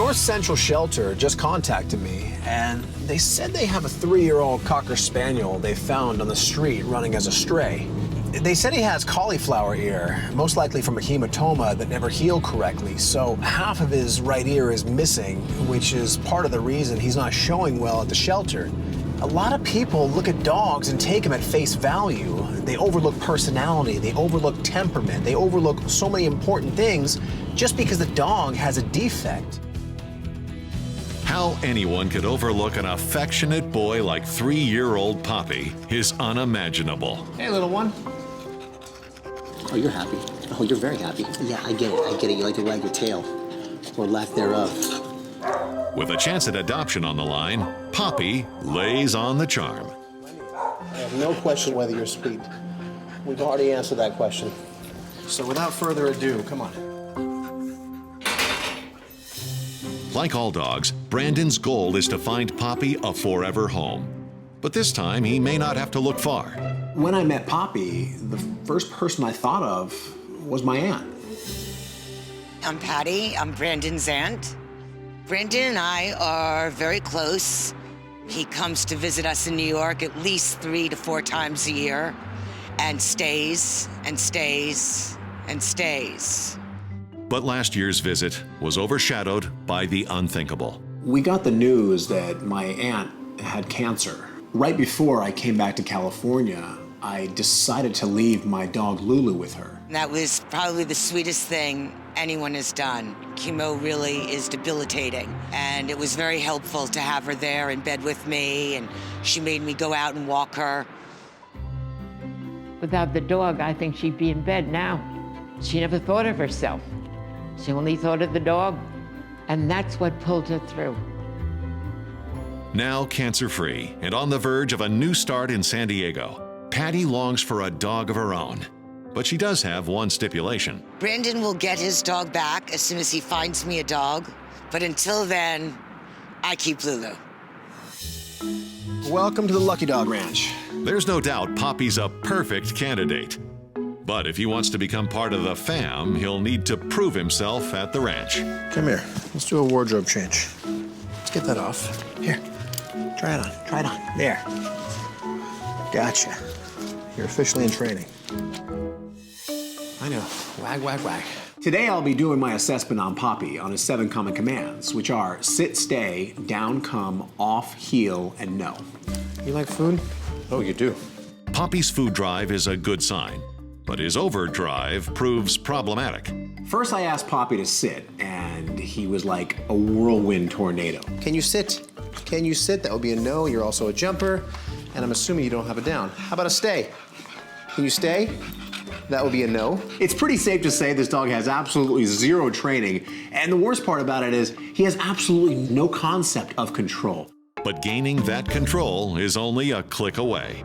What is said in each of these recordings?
North Central Shelter just contacted me, and they said they have a 3-year-old Cocker Spaniel they found on the street running as a stray. They said he has cauliflower ear, most likely from a hematoma that never healed correctly, so half of his right ear is missing, which is part of the reason he's not showing well at the shelter. A lot of people look at dogs and take them at face value. They overlook personality, they overlook temperament, they overlook so many important things just because the dog has a defect. How anyone could overlook an affectionate boy like 3-year-old Poppi is unimaginable. Hey, little one. Oh, you're happy. Oh, you're very happy. Yeah, I get it. I get it. You like to wag your tail, or lack thereof. With a chance at adoption on the line, Poppi lays on the charm. I have no question whether you're sweet. We've already answered that question. So without further ado, come on. Like all dogs, Brandon's goal is to find Poppi a forever home. But this time, he may not have to look far. When I met Poppi, the first person I thought of was my aunt. Aunt Patti, I'm Brandon's aunt. Brandon and I are very close. He comes to visit us in New York at least 3 to 4 times a year and stays and stays and stays. But last year's visit was overshadowed by the unthinkable. We got the news that my aunt had cancer. Right before I came back to California, I decided to leave my dog Lulu with her. That was probably the sweetest thing anyone has done. Chemo really is debilitating, and it was very helpful to have her there in bed with me, and she made me go out and walk her. Without the dog, I think she'd be in bed now. She never thought of herself. She only thought of the dog, and that's what pulled her through. Now cancer-free and on the verge of a new start in San Diego, Patti longs for a dog of her own. But she does have one stipulation. Brandon will get his dog back as soon as he finds me a dog, but until then, I keep Lulu. Welcome to the Lucky Dog Ranch. There's no doubt Poppi's a perfect candidate. But if he wants to become part of the fam, he'll need to prove himself at the ranch. Come here, let's do a wardrobe change. Let's get that off. Here, try it on, try it on. There. Gotcha. You're officially in training. I know, wag, wag, wag. Today I'll be doing my assessment on Poppi on his 7 common commands, which are sit, stay, down, come, off, heel, and no. You like food? Oh, you do. Poppi's food drive is a good sign, but his overdrive proves problematic. First I asked Poppi to sit, and he was like a whirlwind tornado. Can you sit? Can you sit? That would be a no. You're also a jumper, and I'm assuming you don't have a down. How about a stay? Can you stay? That would be a no. It's pretty safe to say this dog has absolutely zero training, and the worst part about it is he has absolutely no concept of control. But gaining that control is only a click away.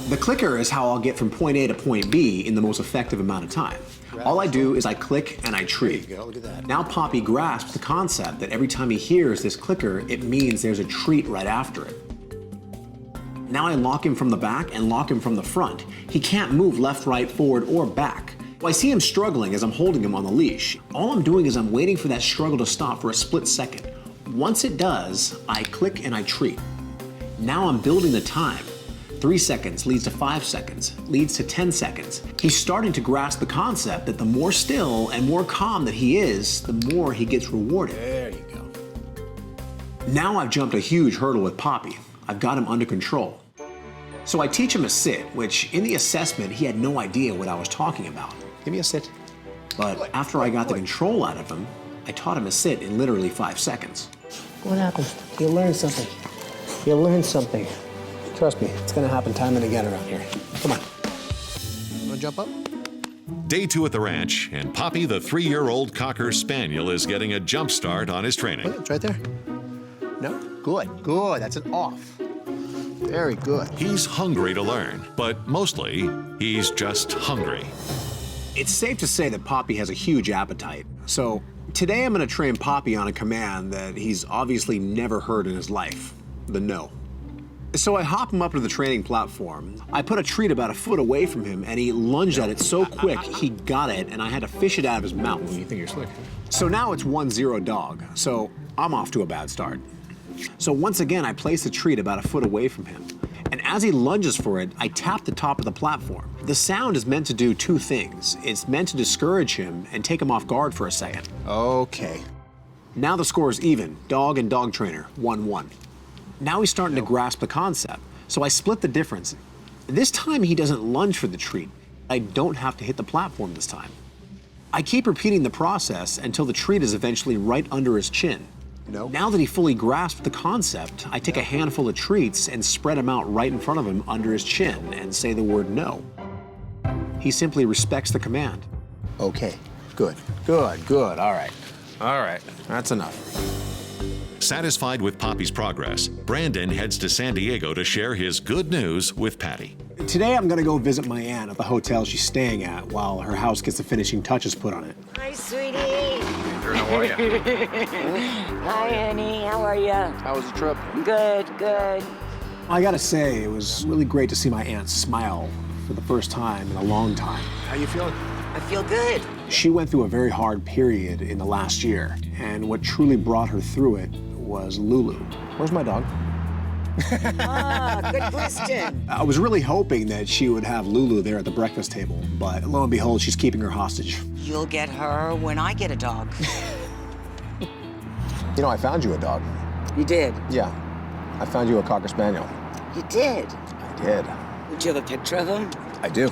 The clicker is how I'll get from point A to point B in the most effective amount of time. All I do is I click and I treat. There you go, look at that. Now Poppi grasps the concept that every time he hears this clicker, it means there's a treat right after it. Now I lock him from the back and lock him from the front. He can't move left, right, forward, or back. I see him struggling as I'm holding him on the leash. All I'm doing is I'm waiting for that struggle to stop for a split second. Once it does, I click and I treat. Now I'm building the time. 3 seconds leads to 5 seconds, leads to 10 seconds. He's starting to grasp the concept that the more still and more calm that he is, the more he gets rewarded. There you go. Now I've jumped a huge hurdle with Poppi. I've got him under control. So I teach him a sit, which in the assessment, he had no idea what I was talking about. Give me a sit. But after I got the control out of him, I taught him a sit in literally 5 seconds. What happens? You'll learn something. You'll learn something. Trust me, it's gonna happen time and again around here. Come on. Wanna jump up? Day 2 at the ranch, and Poppi, the 3-year-old Cocker Spaniel, is getting a jump start on his training. Look, it's right there. No? Good, good. That's an off. Very good. He's hungry to learn, but mostly, he's just hungry. It's safe to say that Poppi has a huge appetite. So today I'm gonna train Poppi on a command that he's obviously never heard in his life, the no. So I hop him up to the training platform. I put a treat about a foot away from him, and he lunged at it so quick, he got it, and I had to fish it out of his mouth. You think you're slick? So now it's 1-0 dog, so I'm off to a bad start. So once again, I place the treat about a foot away from him. And as he lunges for it, I tap the top of the platform. The sound is meant to do two things. It's meant to discourage him and take him off guard for a second. Okay. Now the score is even, dog and dog trainer, 1-1. Now he's starting to grasp the concept, so I split the difference. This time he doesn't lunge for the treat. I don't have to hit the platform this time. I keep repeating the process until the treat is eventually right under his chin. No. Now that he fully grasped the concept, I take a handful of treats and spread them out right in front of him under his chin and say the word no. He simply respects the command. Okay. Good. Good. All right. All right. That's enough. Satisfied with Poppy's progress, Brandon heads to San Diego to share his good news with Patti. Today I'm gonna go visit my aunt at the hotel she's staying at while her house gets the finishing touches put on it. Hi, sweetie. How are you? Hi, honey. How are you? How was the trip? Good. I gotta say, it was really great to see my aunt smile for the first time in a long time. How you feeling? I feel good. She went through a very hard period in the last year, and what truly brought her through it was Lulu. Where's my dog? Good question. I was really hoping that she would have Lulu there at the breakfast table, but lo and behold, she's keeping her hostage. You'll get her when I get a dog. You know, I found you a dog. You did? Yeah. I found you a Cocker Spaniel. You did? I did. Would you have a picture of him? I do.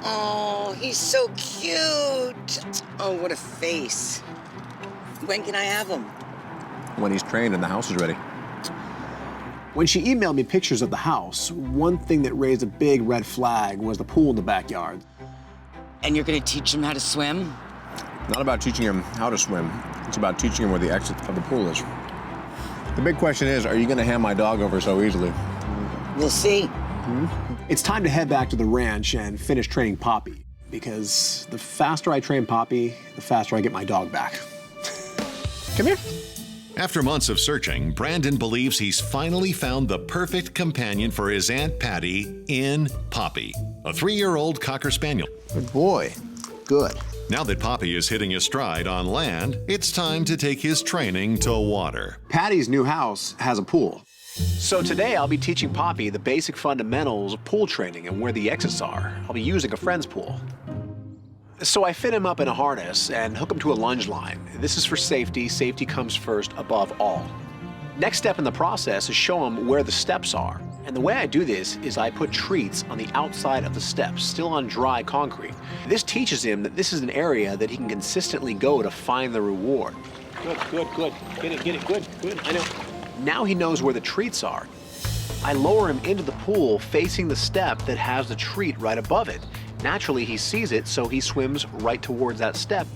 Oh, he's so cute. Oh, what a face. When can I have him? When he's trained and the house is ready. When she emailed me pictures of the house, one thing that raised a big red flag was the pool in the backyard. And you're gonna teach him how to swim? Not about teaching him how to swim. It's about teaching him where the exit of the pool is. The big question is, are you going to hand my dog over so easily? We'll see. It's time to head back to the ranch and finish training Poppi, because the faster I train Poppi, the faster I get my dog back. Come here. After months of searching, Brandon believes he's finally found the perfect companion for his Aunt Patti in Poppi, a 3-year-old Cocker Spaniel. Good boy. Good. Now that Poppi is hitting his stride on land, it's time to take his training to water. Patty's new house has a pool. So today I'll be teaching Poppi the basic fundamentals of pool training and where the exits are. I'll be using a friend's pool. So I fit him up in a harness and hook him to a lunge line. This is for safety. Safety comes first above all. Next step in the process is show him where the steps are. And the way I do this is I put treats on the outside of the steps, still on dry concrete. This teaches him that this is an area that he can consistently go to find the reward. Good. Get it, good. I know. Now he knows where the treats are. I lower him into the pool facing the step that has the treat right above it. Naturally, he sees it, so he swims right towards that step.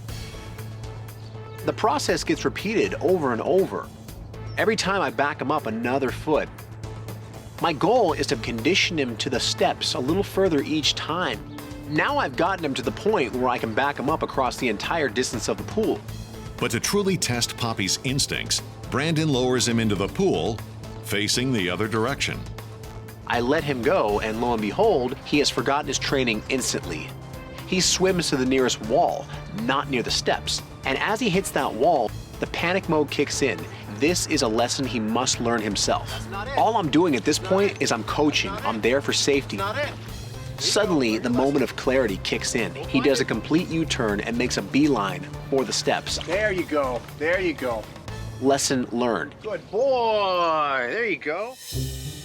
The process gets repeated over and over. Every time I back him up another foot. My goal is to condition him to the steps a little further each time. Now I've gotten him to the point where I can back him up across the entire distance of the pool. But to truly test Poppi's instincts, Brandon lowers him into the pool, facing the other direction. I let him go, and lo and behold, he has forgotten his training instantly. He swims to the nearest wall, not near the steps. And as he hits that wall, the panic mode kicks in. This is a lesson he must learn himself. All I'm doing at this point is I'm coaching. I'm there for safety. Suddenly, the moment of clarity kicks in. He does a complete U-turn and makes a beeline for the steps. There you go. Lesson learned. Good boy. There you go.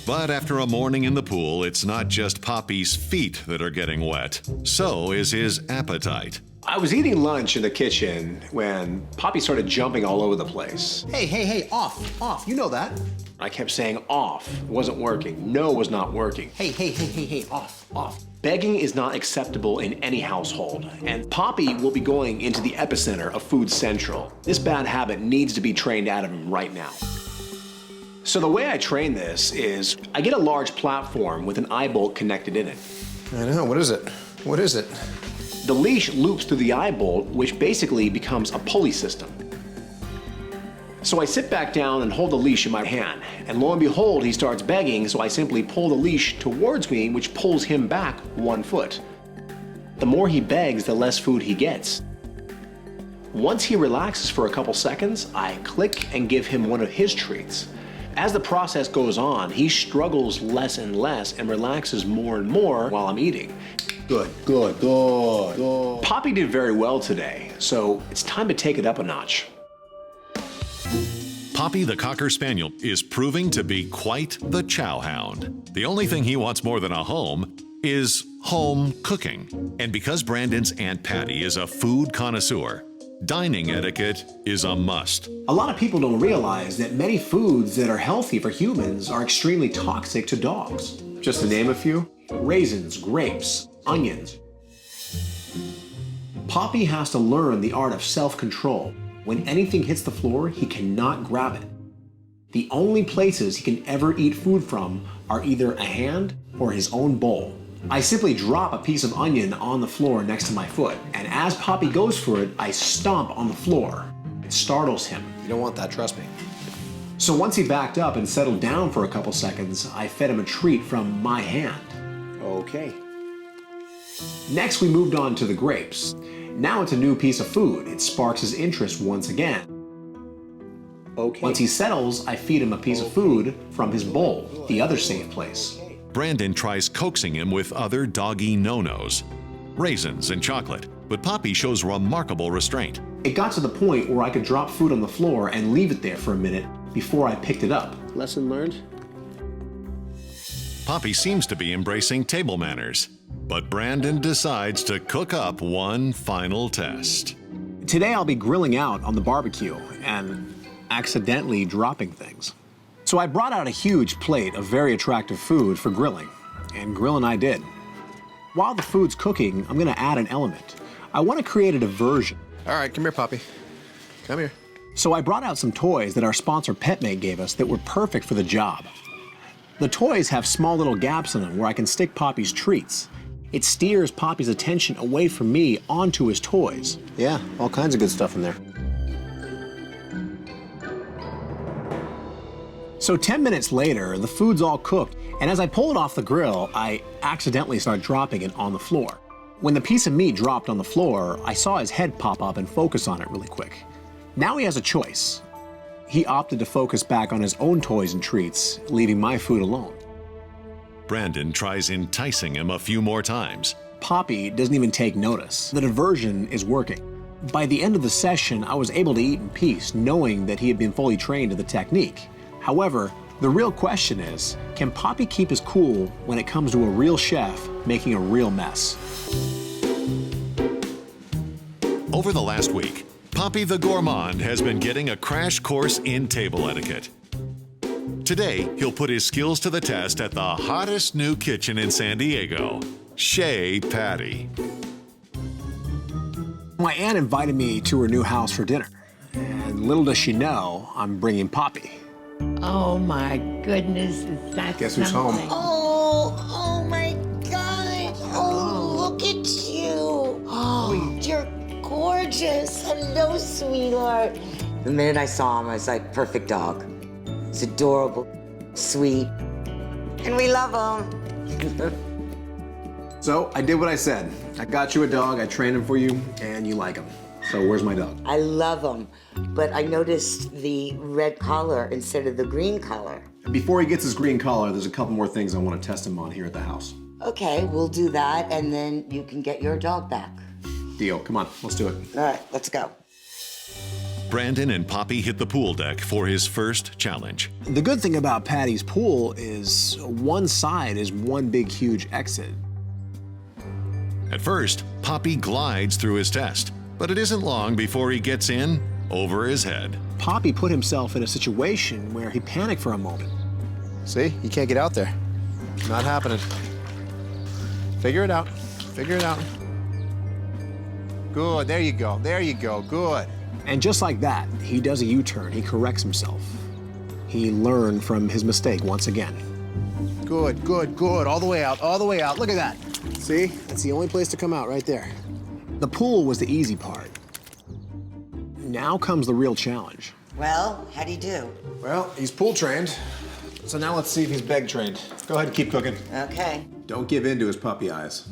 But after a morning in the pool, it's not just Poppi's feet that are getting wet. So is his appetite. I was eating lunch in the kitchen when Poppi started jumping all over the place. Hey, off. You know that. I kept saying off. It wasn't working. No was not working. Hey, off. Begging is not acceptable in any household, and Poppi will be going into the epicenter of Food Central. This bad habit needs to be trained out of him right now. So the way I train this is I get a large platform with an eye bolt connected in it. I know. What is it? The leash loops through the eye bolt, which basically becomes a pulley system. So I sit back down and hold the leash in my hand, and lo and behold, he starts begging, so I simply pull the leash towards me, which pulls him back 1 foot. The more he begs, the less food he gets. Once he relaxes for a couple seconds, I click and give him one of his treats. As the process goes on, he struggles less and less and relaxes more and more while I'm eating. Good, good, good, good. Poppi did very well today, so it's time to take it up a notch. Poppi the Cocker Spaniel is proving to be quite the chow hound. The only thing he wants more than a home is home cooking. And because Brandon's Aunt Patti is a food connoisseur, dining etiquette is a must. A lot of people don't realize that many foods that are healthy for humans are extremely toxic to dogs. Just to name a few: raisins, grapes, onions. Poppi has to learn the art of self-control. When anything hits the floor, he cannot grab it. The only places he can ever eat food from are either a hand or his own bowl. I simply drop a piece of onion on the floor next to my foot, and as Poppi goes for it, I stomp on the floor. It startles him. You don't want that, trust me. So once he backed up and settled down for a couple seconds, I fed him a treat from my hand. Okay. Next, we moved on to the grapes. Now it's a new piece of food. It sparks his interest once again. Okay. Once he settles, I feed him a piece of food from his bowl, the other safe place. Brandon tries coaxing him with other doggy no-nos, raisins and chocolate, but Poppi shows remarkable restraint. It got to the point where I could drop food on the floor and leave it there for a minute before I picked it up. Lesson learned? Poppi seems to be embracing table manners, but Brandon decides to cook up one final test. Today I'll be grilling out on the barbecue and accidentally dropping things. So I brought out a huge plate of very attractive food for grilling, and grilling I did. While the food's cooking, I'm gonna add an element. I wanna create a diversion. All right, come here, Poppi. Come here. So I brought out some toys that our sponsor PetMate gave us that were perfect for the job. The toys have small little gaps in them where I can stick Poppi's treats. It steers Poppi's attention away from me onto his toys. Yeah, all kinds of good stuff in there. So 10 minutes later, the food's all cooked, and as I pull it off the grill, I accidentally start dropping it on the floor. When the piece of meat dropped on the floor, I saw his head pop up and focus on it really quick. Now he has a choice. He opted to focus back on his own toys and treats, leaving my food alone. Brandon tries enticing him a few more times. Poppi doesn't even take notice. The diversion is working. By the end of the session, I was able to eat in peace, knowing that he had been fully trained to the technique. However, the real question is, can Poppi keep his cool when it comes to a real chef making a real mess? Over the last week, Poppi the Gourmand has been getting a crash course in table etiquette. Today, he'll put his skills to the test at the hottest new kitchen in San Diego, Aunt Patti. My aunt invited me to her new house for dinner, and little does she know, I'm bringing Poppi. Oh my goodness, is that Guess who's home? something? Oh my God. Oh, look at you. Oh, you're gorgeous. Hello, sweetheart. The minute I saw him, I was like, perfect dog. He's adorable, sweet, and we love him. So I did what I said. I got you a dog, I trained him for you, and you like him. So where's my dog? I love him, but I noticed the red collar instead of the green collar. Before he gets his green collar, there's a couple more things I want to test him on here at the house. Okay, we'll do that, and then you can get your dog back. Deal, come on, let's do it. All right, let's go. Brandon and Poppi hit the pool deck for his first challenge. The good thing about Patty's pool is one side is one big huge exit. At first, Poppi glides through his test, but it isn't long before he gets in over his head. Poppi put himself in a situation where he panicked for a moment. See, you can't get out there. Not happening. Figure it out. Figure it out. Good, there you go, good. And just like that, he does a U-turn, he corrects himself. He learned from his mistake once again. Good, all the way out, look at that. See, that's the only place to come out right there. The pool was the easy part. Now comes the real challenge. Well, how'd he do? Well, he's pool trained, so now let's see if he's beg trained. Go ahead and keep cooking. Okay. Don't give in to his puppy eyes.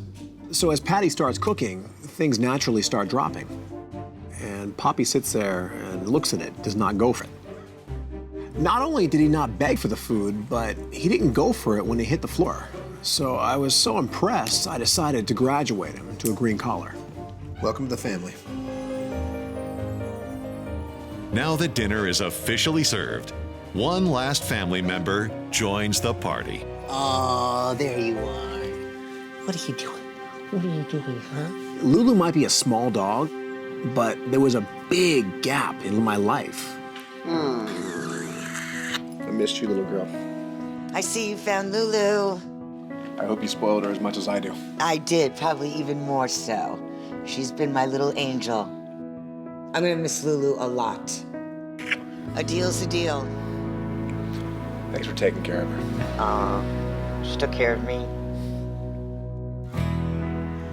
So as Patti starts cooking, things naturally start dropping. And Poppi sits there and looks at it, does not go for it. Not only did he not beg for the food, but he didn't go for it when it hit the floor. So I was so impressed, I decided to graduate him to a green collar. Welcome to the family. Now that dinner is officially served, one last family member joins the party. Oh, there you are. What are you doing? What are you doing, huh? Lulu might be a small dog, but there was a big gap in my life. I missed you, little girl. I see you found Lulu. I hope you spoiled her as much as I do. I did, probably even more so. She's been my little angel. I'm gonna miss Lulu a lot. A deal's a deal. Thanks for taking care of her. She took care of me.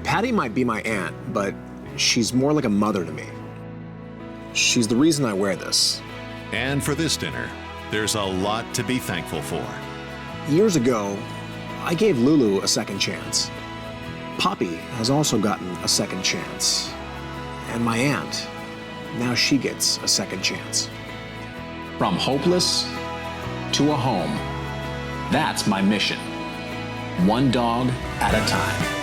Patti might be my aunt, but she's more like a mother to me. She's the reason I wear this. And for this dinner, there's a lot to be thankful for. Years ago, I gave Lulu a second chance. Poppi has also gotten a second chance. And my aunt, now she gets a second chance. From hopeless to a home. That's my mission. One dog at a time.